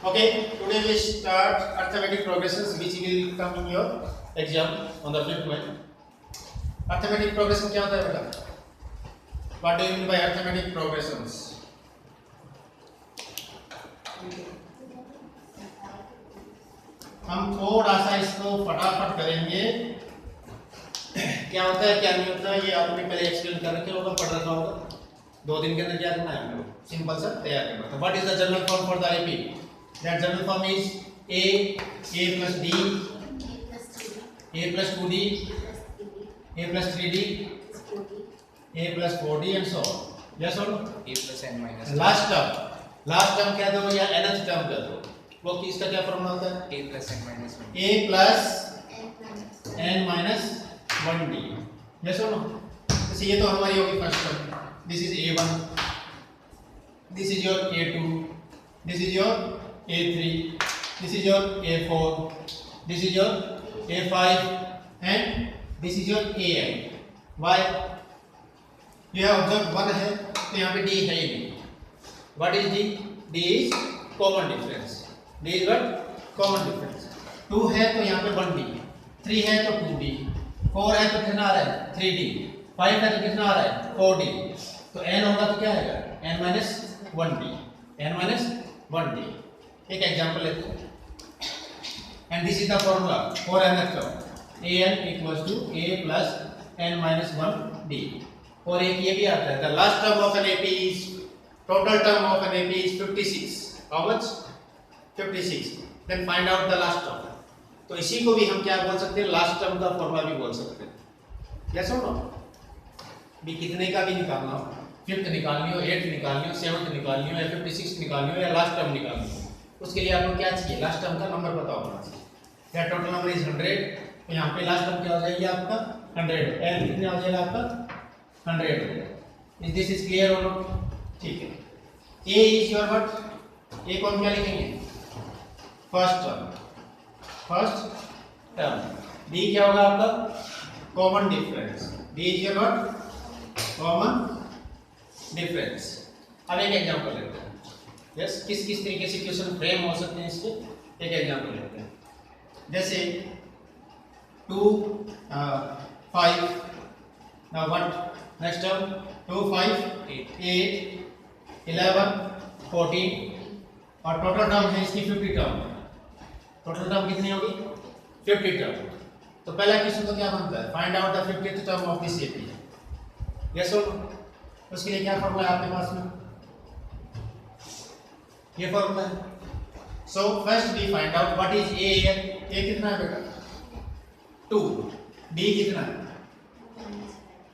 Okay, today we start arithmetic progressions which will come in your exam on the 5th May. Arithmetic progression क्या होता है बेटा? What do you mean by arithmetic progressions? हम थोड़ा सा इसको फटाफट करेंगे। क्या होता है क्या नहीं होता है ये आपने पहले एक्सप्लेन कर रखे होगा, पढ़ रखा होगा। 2 दिन के अंदर क्या करना है, सिंपल सा तैयार करना है। What is the general form for the AP? That general form is a plus d, a plus 2d, a plus 3d, a plus 4d and so on. Yes or no? a plus n minus last term क्या दो या nth term क्या दो, वो किसका क्या formula होता है? a plus n minus 1. a plus n minus 1d. Yes or no? तो ये तो हमारी होगी first term. This is a1, this is your a2, this is your a3, this is your a4, this is your a5 and this is your an. Why? You have observed 1 है तो यहाँ पे d है ही नहीं. What is d? d is common difference. d is what? Common difference. 2 है तो यहाँ पे 1d, 3 है तो 2d, 4 है तो कितना आ रहा है 3d, 5 है तो कितना आ रहा है 4d. तो n होगा तो क्या आएगा n minus 1d, n minus 1d. एक एग्जांपल लेते हैं. And this is the formula for nth term. an equals to a plus n minus 1d. और एक ये भी आता है, the last term of an AP is, total term of an AP is 56. How much? 56. Then find out the last term. तो इसी को भी हम क्या बोल सकते हैं, लास्ट टर्म का फॉर्मूला भी बोल सकते हैं. यस और नो? भी कितने का भी निकालना हो, 5th निकालनी हो, 8th निकालनी हो, 7th निकालनी हो या 56th निकालनी हो या लास्ट टर्म निकालनी हो, उसके लिए आपको क्या चाहिए, लास्ट टर्म का नंबर पता होना चाहिए. या टोटल नंबर इज 100, तो यहाँ पे लास्ट टर्म क्या हो जाएगी आपका 100. एन कितना हो जाएगा आपका 100. इज दिस इज क्लियर और नॉट? ठीक है. ए इज योर व्हाट? ए को हम क्या लिखेंगे? First term. डी क्या होगा आपका? Common difference. D is your what? Common difference. अब एक एग्जांपल लेते हैं. यस, किस किस तरीके से क्वेश्चन फ्रेम हो सकते हैं इसके, एक एग्जांपल लेते हैं. जैसे 2 5 now what next term? 2 5 8 11 14 और टोटल टर्म है इसकी 50 टर्म. टोटल टर्म कितनी होगी? 50 टर्म. तो पहला क्वेश्चन तो क्या बनता है, find out the 50th term of this AP. Yes और नो? उसके लिए क्या फॉर्मूला है आपके पास में? ये फॉर्मूला है. So first we find out what is A. A कितना है बेटा? 2. डी कितना है?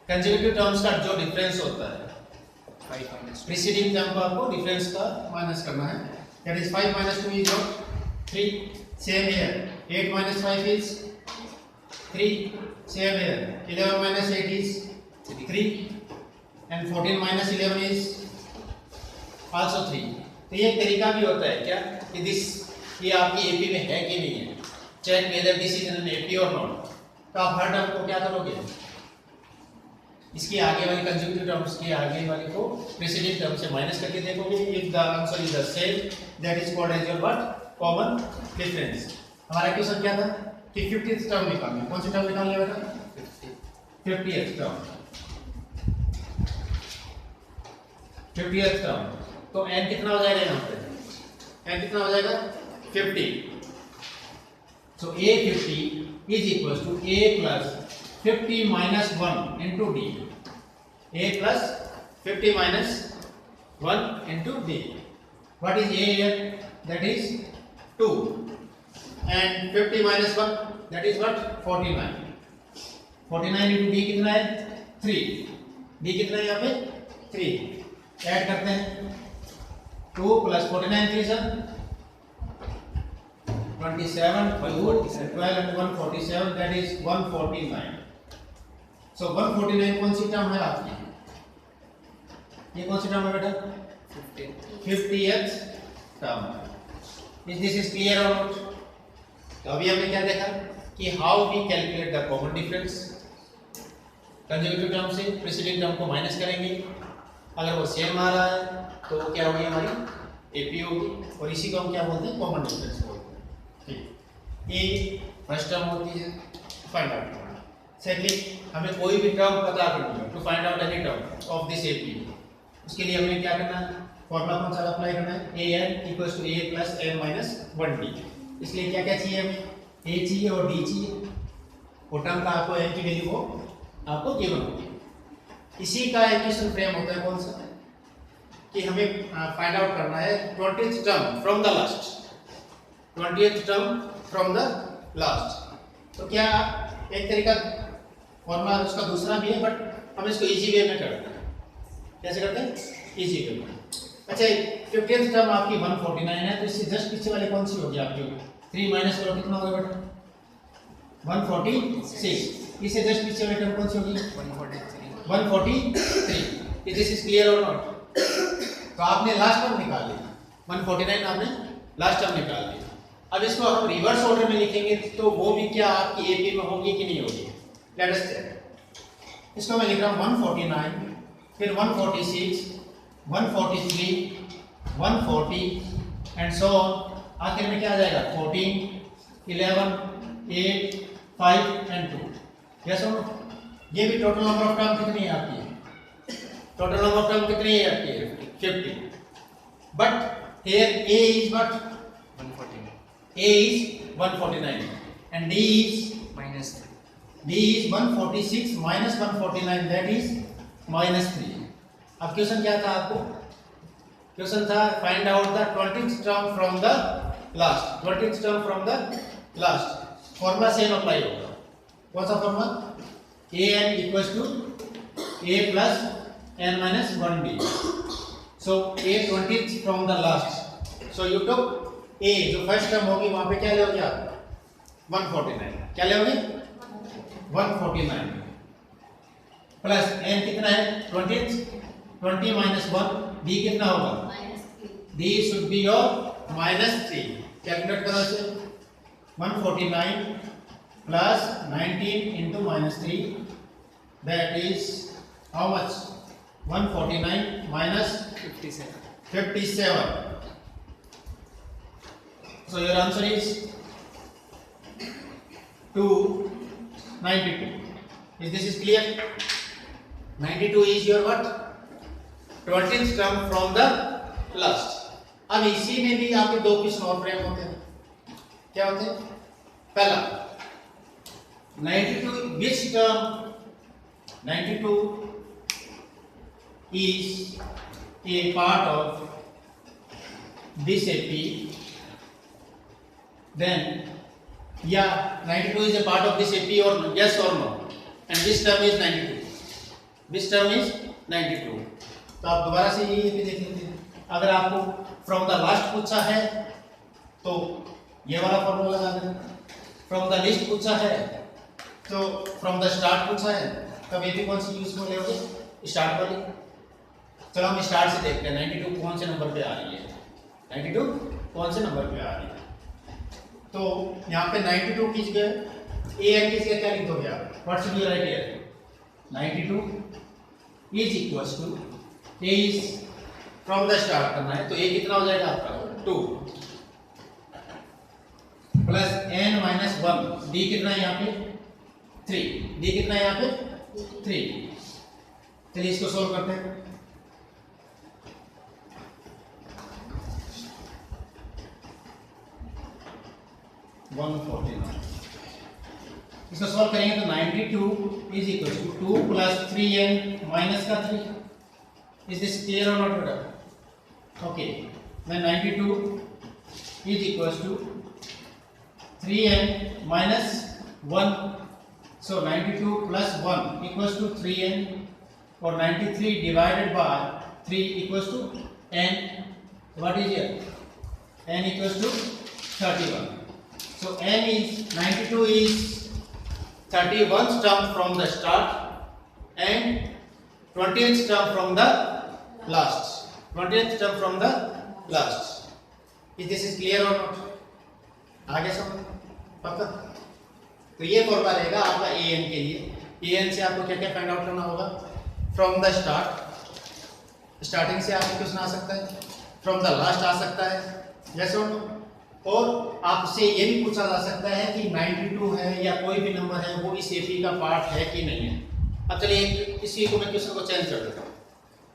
कंसेक्यूटिव टर्म्स का जो डिफरेंस होता है 5 minus 2. प्रीसीडिंग टर्म का आपको डिफरेंस का माइनस करना है. That is 5 minus 2 is 3. Same here 8 minus 5 is 3. Same here 11 minus 8 is 3 and 14 minus 11 is also 3. तो ये एक तरीका भी होता है क्या कि दिस ये आपकी एपी में है कि नहीं है, check whether this is an AP और नॉट. तो आप हर टर्म को क्या करोगे, इसकी आगे वाली कंसेक्यूटिव टर्म्स की आगे वाली को प्रीसीडिंग टर्म से माइनस करके देखोगे. If the answer is the same that is called as your what? Common difference. हमारा क्वेश्चन क्या था कि 50th टर्म निकालनी. कौन सी टर्म निकालनी है बेटा? 50th term. 50th term. तो n कितना हो जाएगा यहाँ पे? n कितना हो जाएगा? 50. So a 50 is equals to a plus 50 minus 1 into d. a plus 50 minus 1 into d. What is a here? That is 2. And 50 minus 1, that is what? 49. 49 into d कितना है? 3. d कितना है यहाँ पे? 3. ऐड करते हैं. 2 plus 49 3 sir 27, 12 and 147, that is 149. So 149 कौन सी term है आपकी? ये कौन सी टर्म है बेटा? 50th term. Is this is clear or not? तो अभी हमने क्या देखा कि how we calculate the common difference. Consecutive term से प्रीसीडिंग टर्म को माइनस करेंगे. अगर वो सेम आ रहा है तो क्या होगी हमारी AP होगी और इसी को हम क्या बोलते हैं, कॉमन डिफरेंस बोलते हैं। ठीक, ये फर्स्ट टर्म होती है, फाइंड आउट करना। सेकंडली, हमें कोई भी टर्म पता करनी है, to find out any term of this AP, उसके लिए हमें क्या करना है, फॉर्मूला कौन सा अप्लाई करना है, an equals to a plus n minus 1d। इसलिए क्या क्या चाहिए हमें, a चाहिए और d चाहिए, वो टर्म का आपको n की वैल्यू को आपको गिवन होगी। इसी का इक्वेशन फ्रेम होता है कौन सा, कि हमें फाइंड आउट करना है 20th term from the last, 20th term from the last. तो क्या एक तरीका फॉर्मूला उसका दूसरा भी है, बट हम इसको इजी वे में करते हैं। कैसे करते हैं, इजी वे में। अच्छा, 50th टर्म आपकी 149 है, तो इससे जस्ट पीछे वाले कौन सी होगी आपकी, 3 माइनस करो कितना होगा बेटा, 146। इससे जस्ट पीछे वाली टर्म कौन सी होगी, 143। दिस इज क्लियर और नॉट? तो आपने लास्ट टर्म निकाल लिया, 149 आपने लास्ट टर्म निकाल लिया। अब इसको हम रिवर्स ऑर्डर में लिखेंगे तो वो भी क्या आपकी एपी में होगी कि नहीं होगी, लेट अस चेक। इसको मैं लिख रहा हूँ 149, फिर 146, 143, 140 एंड सो ऑन। आखिर में क्या आ जाएगा, 14, 11, 8, 5 एंड 2। यस और नो? ये भी टोटल नंबर ऑफ टर्म कितनी है आपकी, टोटल नंबर ऑफ टर्म कितनी है आपकी, 50। But here a is what, 149 a is 149 and d is -146 minus 149, that is -3। अब क्वेश्चन क्या था आपको, क्वेश्चन था find out the 20th term from the last, 20th term from the last. Formula same apply होगा, कौन सा formula, an equals to a plus n minus 1d। so a 20th from the last, so you took a, जो first term होगी वहां पे क्या लोगे आप, 149, क्या लोगे 149 प्लस n कितना है 20th, 20 minus 1, d कितना होगा, d should be your -3। Calculate करो इसे, 149 plus 19 into -3, that is how much, 149 minus 57। so your answer is 292। is this is clear? 92 is your what, 20th term from the last। अब इसी में भी आपके दो क्वेश्चन और फ्रेम होते हैं, क्या होते हैं, पहला 92 which term, 92 is a part of this AP, then yeah, 92 is a part of this AP or yes or no, and this term is 92, this term is 92। तो आप दोबारा से ये भी देख लेते हैं, अगर आपको फ्रॉम द लास्ट पूछा है तो ये वाला फॉर्मूला लगा देना, फ्रॉम द लिस्ट पूछा है तो फ्रॉम द स्टार्ट पूछा है, तब ये भी कौन सी यूज में लोगे, स्टार्ट वाली। चलो हम स्टार्ट से देखते हैं 92 कौन से नंबर पे आ रही है, 92 कौन से नंबर पे आ रही है। तो यहाँ पे 92 की जगह ए एन की जगह क्या लिख दोगे आप, what should you write here, 92 is equals to a is from the start करना है, तो ए कितना हो जाएगा आपका 2 प्लस n माइनस 1, d कितना है यहाँ पे 3, d कितना है यहाँ पे 3। चलिए इसको सोल्व करते हैं। इसको सॉल्व करेंगे तो 92 is equal to 2 plus 3n minus का 3। इज दिस क्लियर और नॉट बेटा, okay. Then 92 is equal to 3n minus 1, so 92 plus 1 equals to 3n और 93 divided by 3 equals to n, what is here, n equals to 31। So n is 92 is 31st term from the start and 20th term from the last. 20th term from the last. Is this is clear or not? आगे समझ पक्का? तो ये formula रहेगा आपका an के लिए। an से आपको क्या क्या फाइंड आउट करना होगा? From the start. स्टार्टिंग से आपको क्वेश्चन आ सकता है। फ्रॉम द लास्ट आ सकता है, यस और नो। और आपसे ये भी पूछा जा सकता है कि 92 है या कोई भी नंबर है वो इस एपी का पार्ट है कि नहीं है। अब चलिए इसी को मैं क्वेश्चन को चेंज कर देता हूँ,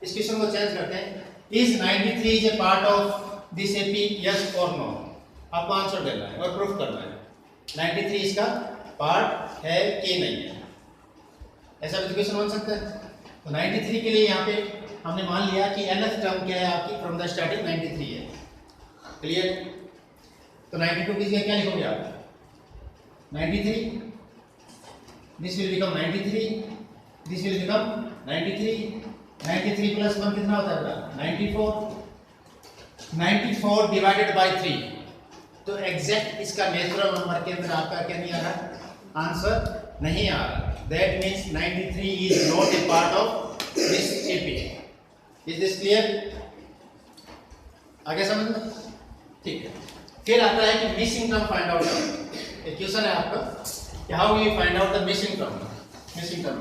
इस क्वेश्चन को चेंज करते हैं। Is 93 is a part of this AP, yes और नो। आपको आंसर देना है और प्रूफ करना है 93 इसका पार्ट है कि नहीं है। ऐसा भी क्वेश्चन बन सकता है। तो 93 के लिए यहाँ पे हमने मान लिया कि nth टर्म क्या है आपकी फ्रॉम द स्टार्टिंग 93 है, क्लियर। तो 92 की जगह क्या लिखोगे आप? 93, this will become 93, this will become 93, 93 plus 1 कितना होता है बेटा? 94, 94 डिवाइडेड बाय 3। तो एग्जैक्ट इसका नेचुरल नंबर के अंदर आपका क्या नहीं आ रहा? आंसर नहीं आ रहा। That means 93 is not a part of this AP. Is this clear? आगे समझ में? ठीक है। फिर आता है कि मिसिंग टर्म फाइंड आउट। एक क्वेश्चन है आपका कि how we find out the missing term. Missing term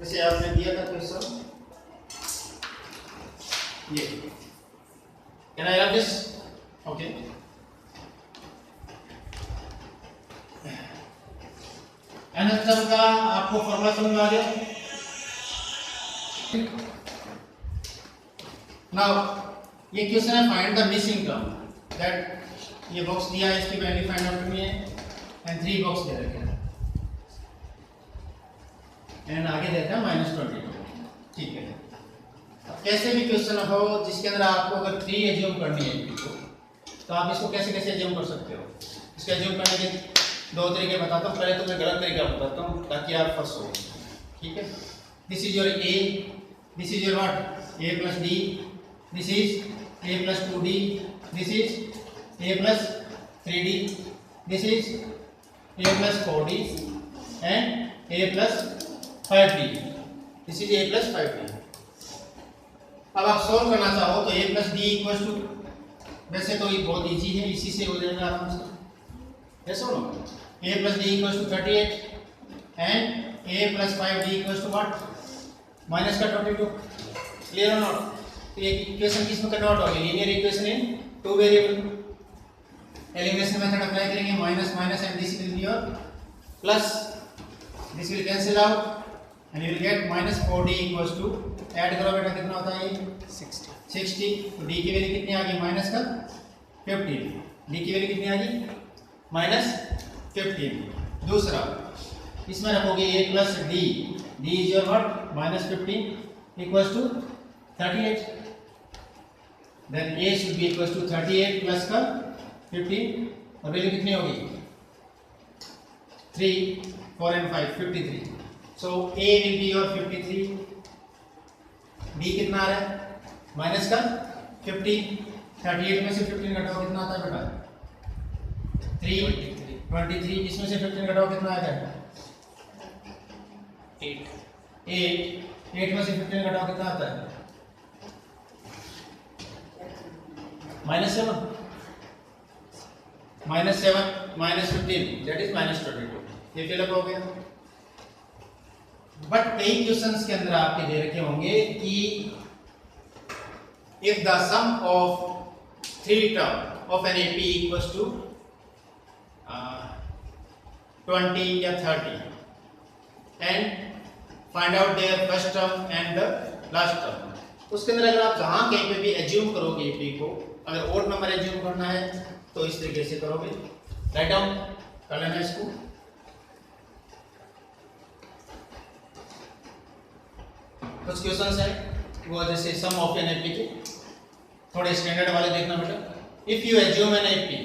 जैसे आपने दिया था क्वेश्चन ये, can I rub this? Okay, nth term का आपको फॉर्मूला समझ में आ गया? नाउ ये क्वेश्चन है find the missing term. That ये बॉक्स दिया है, इसकी वैल्यू फाइंड आउट करनी है एंड 3 बॉक्स दे रखे हैं एंड आगे देता है -22। ठीक है। अब कैसे भी क्वेश्चन हो जिसके अंदर आपको अगर 3 एज्यूम करनी है तो आप इसको कैसे कैसे एज्यूम कर सकते हो। इसके एज्यूम करने के 2 तरीके बताता हूँ। पहले तो मैं गलत तरीका बताता हूँ ताकि आप फंस हो, ठीक है। This is your a, this is your what? a plus d, this is a plus 2d, this is a plus 3d, this is a plus 4d and a plus 5d, this is a plus 5d। अब आप solve करना चाहो तो a plus d equal to, वैसे तो ये बहुत easy है, इसी से हो जाएगा आराम से, ऐसा नो। a plus d equal to 38 and a plus 5d equal to what? Minus का 22। क्लियर और नॉट? तो ये इक्वेशन किसमें कन्वर्ट होगी? Linear equation in 2 variable. Elimination method apply करेंगे, minus minus and this will be your plus, this will cancel out and you will get -4d equal to, add करो बेटा कितना होता है ये? 60। तो d की वैल्यू कितनी आ गई? माइनस का 15। d की वैल्यू कितनी आ गई? -15। दूसरा इसमें रखोगे a plus d, d is your what? -15 equals to 38। Then a should be equals to 38 plus का 15 और वैल्यू कितनी होगी? 3, 4 and 5, 53। So a will be your 53, d कितना आ रहा है? माइनस का 15, 38 में से 15 घटाओ कितना आता है बेटा? 23। इसमें से 15 घटाओ कितना आ जाएगा? 8 में से 15 घटाओ कितना आता है? -7, -7 -15 दैट इज -22। ये फिलअप हो गया। बट कई क्वेश्चंस के अंदर आपके दे रखे होंगे कि if the sum of 3 term of an AP equals to 20 या 30 and find out their first term and the last term, उसके अंदर अगर आप जहाँ कहीं पे भी एज्यूम करोगे AP को, अगर ओड नंबर एज्यूम करना है तो इस तरीके से करोगे। राइट डाउन कर लेना इसको। कुछ क्वेश्चंस है वो जैसे सम ऑफ एन एपी के, थोड़े स्टैंडर्ड वाले देखना बेटा। If you assume an AP,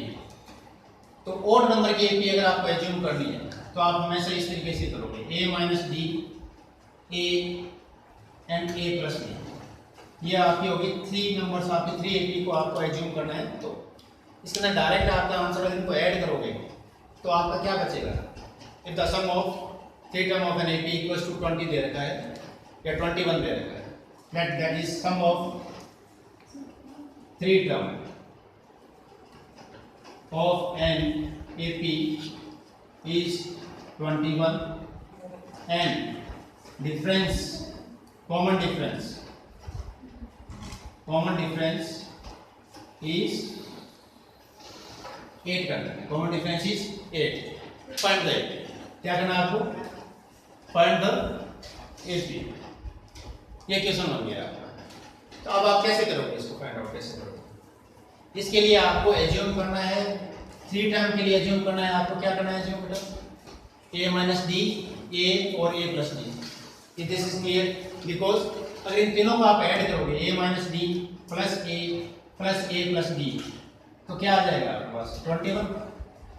तो ओड नंबर की एपी अगर आपको एज्यूम करनी है तो आप हमेशा इस तरीके से करोगे, a minus D, a and a plus D. ये आपकी होगी 3 नंबर्स, आपकी 3 एपी को आपको एज्यूम करना है। तो इसके अंदर डायरेक्ट आपका आंसर अगर इनको ऐड करोगे तो आपका क्या बचेगा? If the sum of 3 term of an AP equals to 20 दे रखा है या 21 दे रखा है, that is sum of 3 term of an AP is 21 and difference, common difference is 8 करना है, common difference is 8, find the AP, क्या करना है आपको, फाइंड द AP, ये क्वेश्चन हो गया आपका। तो अब आप कैसे करोगे इसको, फाइंड आउट कैसे करोगे, इसके लिए आपको एज्यूम करना है, 3 टर्म के लिए एज्यूम करना है आपको, क्या करना है एज्यूम बेटा, a माइनस डी, a और a plus d, this is clear, because अगर इन तीनों को आप ऐड करोगे a minus D plus a plus D, तो क्या आ जाएगा आपके पास 21,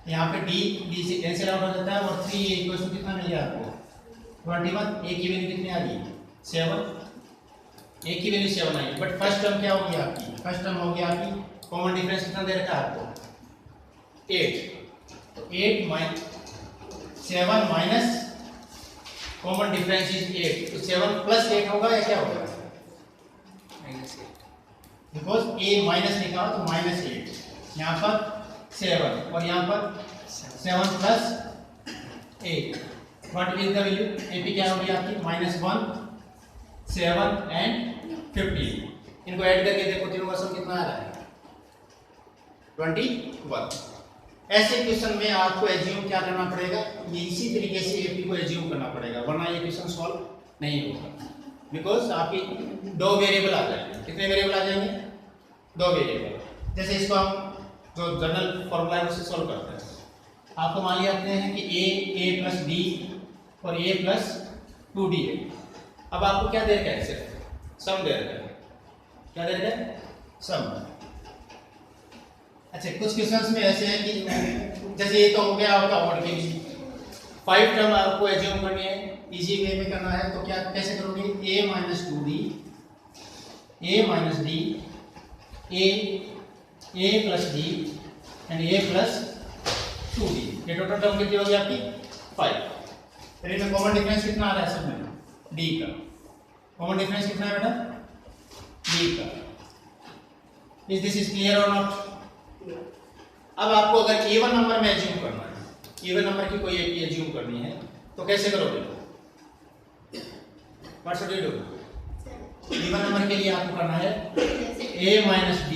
यहाँ पे d से कैंसिल आउट हो जाता है और 3a इक्वल्स टू कितना मिल गया आपको 21, a की वैल्यू कितनी आ गई 7, a की value 7 I, but first term क्या होगी आपकी, फर्स्ट टर्म होगी आपकी कॉमन डिफरेंस कितना दे रखा है आपको 8, तो 8 minus 7 minus common difference is 8, तो 7 प्लस 8 होगा या क्या होगा, -8, बिकॉज a माइनस लिखा हो तो -8, यहाँ पर 7 और यहाँ पर 7 plus 8, what is the value, AP क्या होगी आपकी -1, 7 एंड 15, इनको ऐड करके देखो तीनों का सम कितना आ रहा है 21। ऐसे क्वेश्चन में आपको एज्यूम क्या करना पड़ेगा, ये इसी तरीके से AP को एज्यूम करना पड़ेगा, वरना ये क्वेश्चन सॉल्व नहीं होगा, बिकॉज आपकी 2 वेरिएबल आ जाएंगे, कितने वेरिएबल आ जाएंगे 2 वेरिएबल, जैसे इसको हम जो जनरल फॉर्मूला है उससे सॉल्व करते हैं, आपको मान लिया अपने हैं कि a प्लस d और a प्लस 2d है, अब आपको क्या दे रखा है, सिर्फ सम दे रखा है, क्या दे रखा है सम। अच्छा कुछ क्वेश्चंस में ऐसे हैं कि जैसे ये तो हो गया आपका ऑड के लिए, 5 टर्म आपको एज्यूम करनी है, इजी वे में करना है, तो क्या कैसे करोगे, a minus 2d, a minus d, a plus d and a plus 2d, ये टोटल टर्म कितनी होगी आपकी 5, फिर इनमें कॉमन डिफरेंस कितना आ रहा है सब में d का, कॉमन डिफरेंस कितना है बेटा d का, इज दिस इज क्लियर और नॉट। अब आपको अगर इवन नंबर में एज्यूम करना है, इवन नंबर की कोई AP एज्यूम करनी है तो कैसे करोगे, what should you do, even number के लिए आपको करना है a minus d,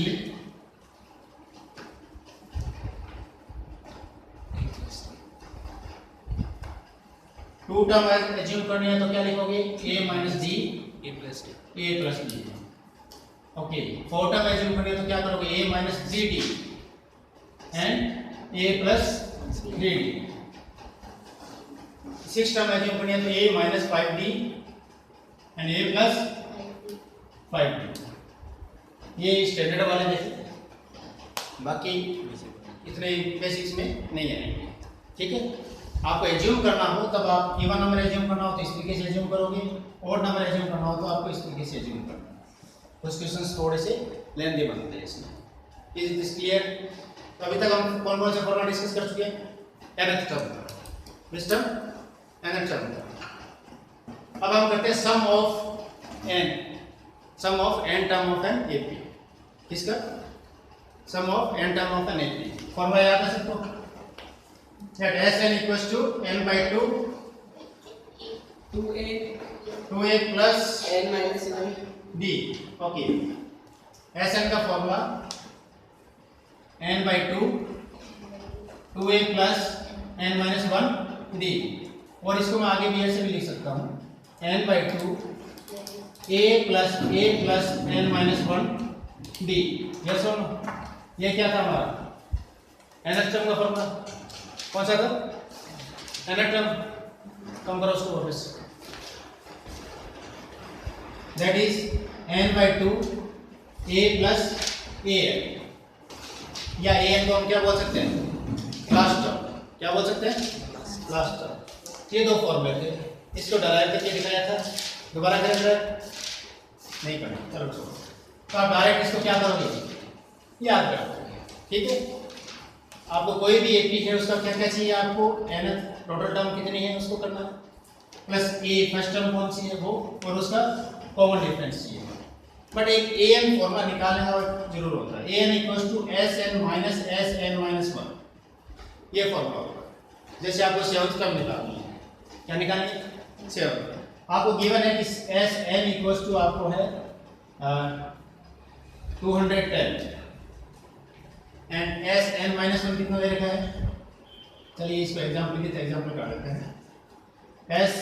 2 term assume करनी है तो क्या लिखोगे a minus d, a plus d, a plus d, okay 4 term assume करनी है तो क्या करोगे a minus 3d and a plus 3d, 6 term assume करनी है तो a minus 5d and a plus 5d, ये स्टैंडर्ड वाले जैसे, बाकी इतने बेसिक्स में नहीं आएंगे, ठीक है। आपको एज्यूम करना हो तब आप इवन नंबर एज्यूम करना हो तो इस तरीके से एज्यूम करोगे, ऑड नंबर एज्यूम करना हो तो आपको इस तरीके से एज्यूम करना है, कुछ क्वेश्चंस थोड़े से लेंथी बनते हैं इसमें, इज दिस क्लियर। तो अभी तक हम कौन कौन से फॉर्मूला डिस्कस कर चुके हैं, nth term, which term, nth term. अब हम करते हैं sum of n term of an AP, किसका sum of n term of an AP, formula याद है सबको, that Sn equals to n by 2 2a plus n minus 1 d, okay Sn का formula n by 2 2a plus n minus 1 d, और इसको मैं आगे भी ऐसे भी लिख सकता हूँ n by 2 a plus n minus 1 d, yes और नो, ये क्या था हमारा nth टर्म का फॉर्मूला, कौन सा था nth टर्म, कम करो उसको वापस, that is n by 2 a plus an, या an को हम क्या बोल सकते हैं लास्ट टर्म, क्या बोल सकते हैं लास्ट टर्म। ये दो फॉर्मूले थे, इसको डराइव करके दिखाया था, दोबारा करें नहीं करना, चलो छोड़ो, तो आप डायरेक्ट इसको क्या करोगे याद रखोगे, ठीक है। आपको कोई भी AP है उसका क्या क्या चाहिए, आपको nth टोटल टर्म कितनी है उसको करना है, प्लस a फर्स्ट टर्म कौन सी है वो, और उसका कॉमन डिफरेंस चाहिए, बट एक an फॉर्मूला निकालने का जरूर होता है, an equals to Sn minus Sn minus 1, ये फॉर्मूला होगा। जैसे आपको 7th टर्म निकालनी है, क्या निकालनी है 7, आपको गिवन है कि Sn इक्वल्स टू आपको है 210, and S n minus one कितना दे रखा है? चलिए इसको एग्जाम्पल के एग्जाम्पल कर लेते हैं। एस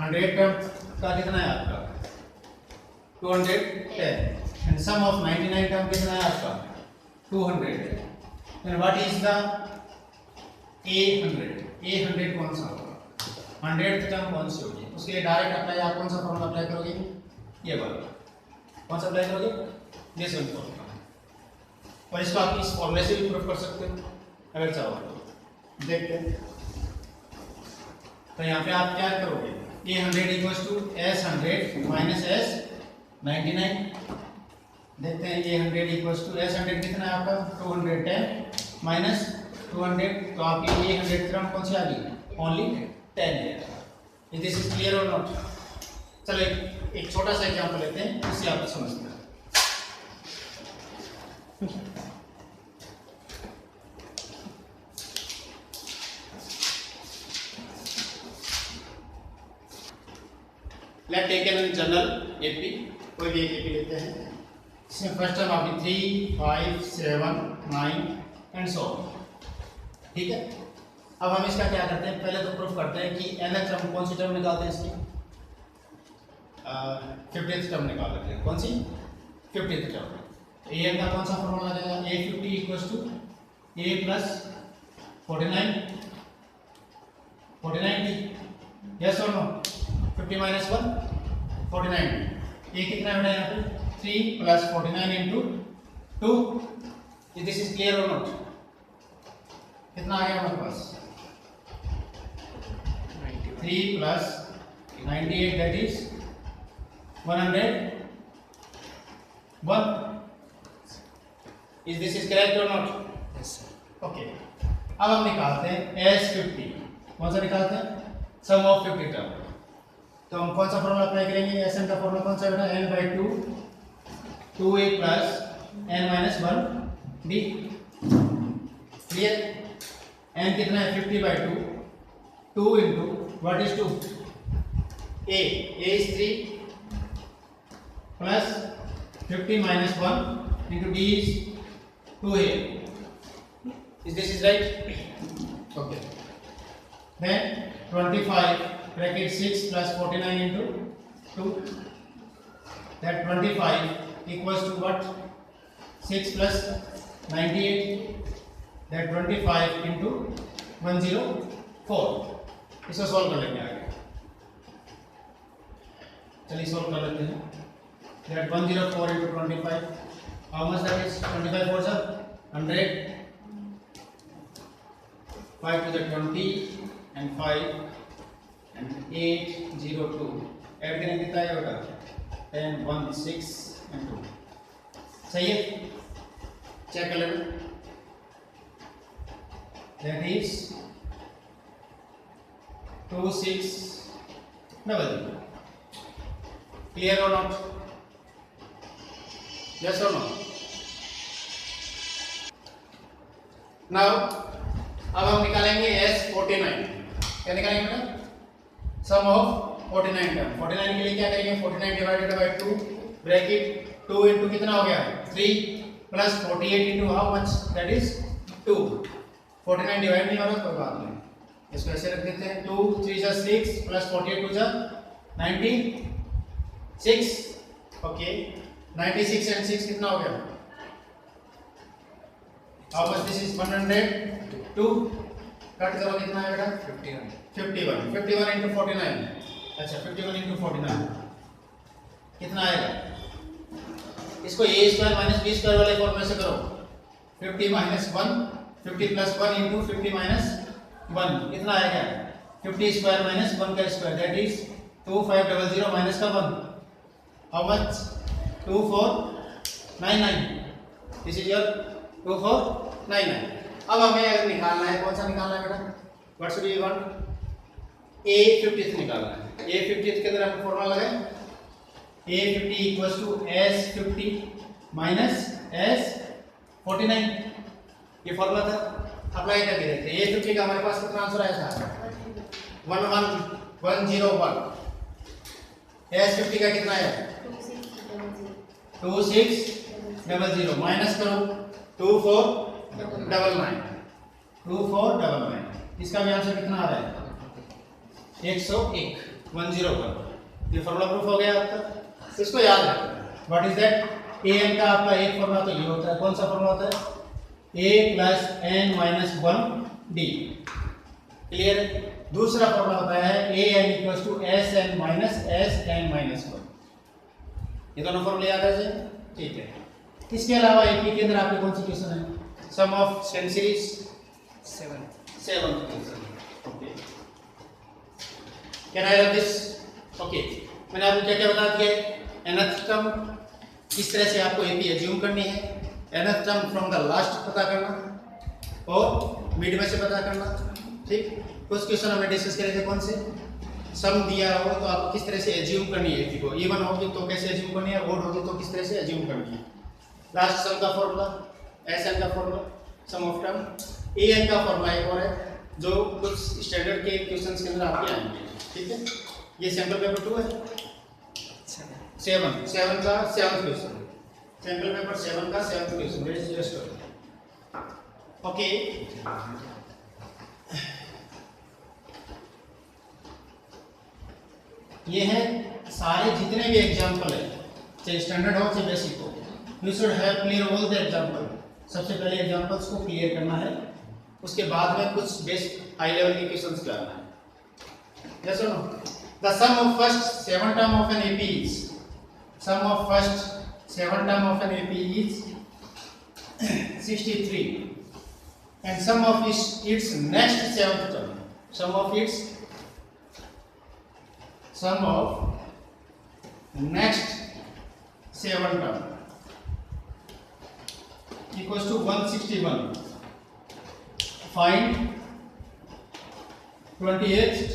100 टर्म का कितना है आपका? 210 एंड सम ऑफ 99 टर्म कितना है आपका? 200 and what is the A100 कौन सा होगा? 100th टर्म कौन सी होगी? उसके लिए डायरेक्ट अप्लाई, आप कौन सा फॉर्मूला अप्लाई करोगे? ये वाला कौन सा अप्लाई करोगे? This one formula. और इसको आप इस फॉर्मूले से भी प्रूफ कर सकते हो अगर चाहो तो। देखते हैं तो यहाँ पे आप क्या करोगे? A100 equals to S100 minus S99। देखते हैं A100 इक्वल्स टू S100 कितना है आपका? 210 माइनस 200, तो आपकी A100 टर्म कौन सी आ गई? ओनली 10 है। इज दिस इज क्लियर और नॉट? चलो एक छोटा सा एग्जांपल लेते हैं, इससे आप समझते हैं। Let take an general AP, कोई भी एक एपी लेते हैं। इसमें फर्स्ट टर्म आपकी 3, 5, 7, 9 एंड सो ऑन। ठीक है, अब हम इसका क्या करते हैं? पहले तो प्रूफ करते हैं कि nth टर्म कौन सी टर्म निकालते हैं इसकी? 50th टर्म निकाल लेते हैं। कौन सी? 50th term. तो an का कौन सा फॉर्मूला लगेगा? A50 equals to a plus 49 टी। यस और नो? 50 माइनस 1 49। a कितना है यहाँ पे? 3 plus 49 into 2। This is clear और नॉट? कितना आ गया हमारे पास? 3 plus 98 that is 101। Is this is correct और नॉट? Yes, sir. ओके, अब हम निकालते हैं S50। कौन सा निकालते हैं? Sum of 50 term. तो हम कौन सा फॉर्मूला अप्लाई करेंगे? Sn का फॉर्मूला कौन सा बेटा? n/2 2a plus n minus 1b। Clear? n कितना है? 50/2 2 into what is 2? a is 3 plus 50 minus 1 into d is 2a। is this is right? okay, then 25 bracket 6 plus 49 into 2, that 25 equals to what? 6 plus 98, that 25 into 104। इसको solve कर लेंगे आगे। चलिए solve कर लेते हैं। that 104 into 25, how much that is? 25 4 100, 5 to the 20 and 5 and 802। Add करेंगे कितना आएगा? 10 1 6 and 2। सही है? चेक कर लेना। that is 2600। clear or not? yes or no? now अब हम निकालेंगे S49। क्या निकालेंगे बेटा? सम ऑफ 49 टर्म। 49 के लिए क्या करेंगे? 49 डिवाइडेड बाय 2 ब्रैकेट 2 इंटू कितना हो गया? 3 plus 48 into how much? That is 2। 49 divide नहीं हो रहा, कोई बात नहीं, इसको ऐसे रख देते हैं। 2 3 जा 6 प्लस 48 2 जा 96। ओके, 96 एंड 6 कितना हो गया? How much? This is 102। Cut करो कितना है बेटा? 51 51 इंटू 49। अच्छा 51 इंटू 49 कितना आएगा? इसको a square minus b square वाले फॉर्मूले से करो। 50 माइनस 1 50 प्लस 1 इंटू 50 माइनस 1 कितना आएगा? 50 स्क्वायर माइनस 1 का स्क्वायर दैट इज 2500 माइनस का 1। How much? 2499। This is your 2499। अब हमें अगर निकालना है, कौन सा निकालना है बेटा? What should we want? A50 निकालना है। A50 के अंदर हम फॉर्मूला लगाएं। A50 equals to S50 minus S49। ये फॉर्मूला था, अप्लाई करके देखते हैं। A50 का हमारे पास कितना आंसर आया था? 11101। S50 का कितना आया? 2600। माइनस करो 2499 99, 2499। इसका भी आंसर कितना आ रहा है? 101, 101। ये फॉर्मूला प्रूफ हो गया आपका, इसको याद रखना। What is that? an का आपका एक फॉर्मूला तो ये होता है, कौन सा फॉर्मूला होता है? a plus n minus 1d। Clear? दूसरा फॉर्मूला होता है an equals to sn minus sn minus 1। ये दोनों फॉर्मूले याद है? ठीक है। इसके अलावा एपी के अंदर आपके कौन सी क्वेश्चन है? Sum of 10 series 7. 7 question. Okay, can I run this? Okay, मैंने आपको क्या क्या बता दिया? nth टर्म किस तरह से आपको एपी एज्यूम करनी है, nth term from the last पता करना और मिड में से पता करना। ठीक, कुछ क्वेश्चन हमने डिस्कस करे थे, कौन से? सम दिया हो तो आपको किस तरह से एज्यूम करनी है एपी को, इवन होगी तो कैसे एज्यूम करनी है, ओड होगी तो किस तरह से एज्यूम करनी है। लास्ट सम का फॉर्मूला, एसएन का formula, sum of term, An का फॉर्मूला एक और है जो कुछ स्टैंडर्ड के क्वेश्चंस के अंदर आपके आएंगे। ठीक है, ये सैंपल पेपर 2 है, 7 का 7th क्वेश्चन, सैंपल पेपर 7 का 7th question. Very just okay. ये है सारे जितने भी एग्जांपल है, चाहे स्टैंडर्ड हो चाहे बेसिक हो, you should have clear all the example. सबसे पहले एग्जांपल्स को क्लियर करना है, उसके बाद में कुछ बेसिक हाई लेवल के क्वेश्चंस करना है। यस और no? The sum of first 7 term of an AP is, sum of first 7 term of an AP is 63 and sum of its next 7th term, sum of next 7 term equals to 161. Find 28th